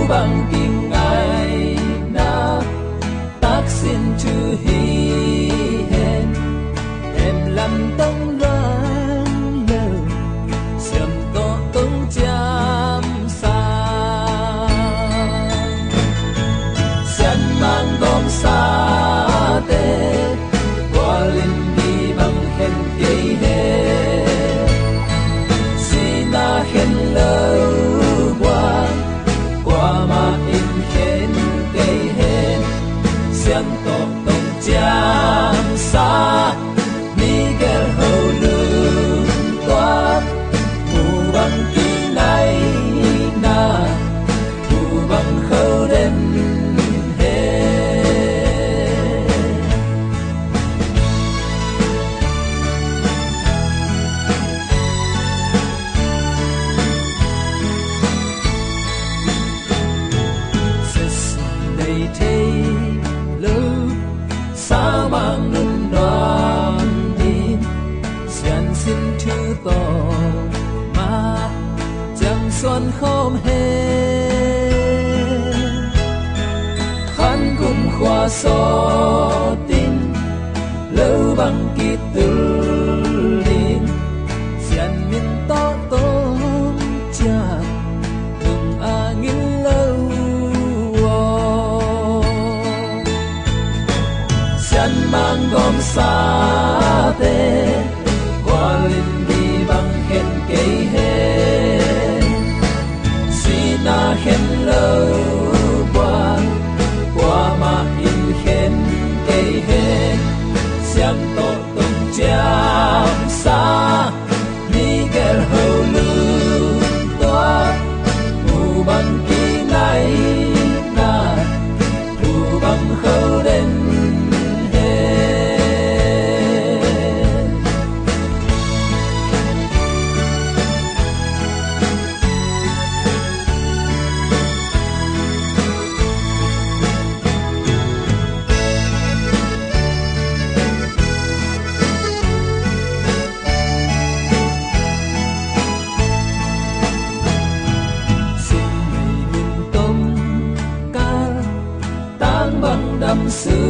bằng kinh ngày na tác xin chư hi hẹn em làm tông loan lờ xiêm to tông chăm sa sen mang gom sa tê qua linh đi bằng khen cây hè sina khen lâu Jam sa Miguel hầu lưng toát phù bằng kỳ này na phù bằng khâu đêm hè Sess đầy thế sa mang nun đoan đi xian xin thư tỏ mà chẳng xuân không hề khăn cùng khoa so tin lâu bằng kỳ tư linh xian min to tôm cha đừng angin lâu mang gom sa tê qua linh đi bằng khen cây hè sina khen lâu qua mà in khen cây hè xiang to tung cham sa Miguel hầu lưng toát phù bằng kỳ ngày na phù bằng khâu đêm xưa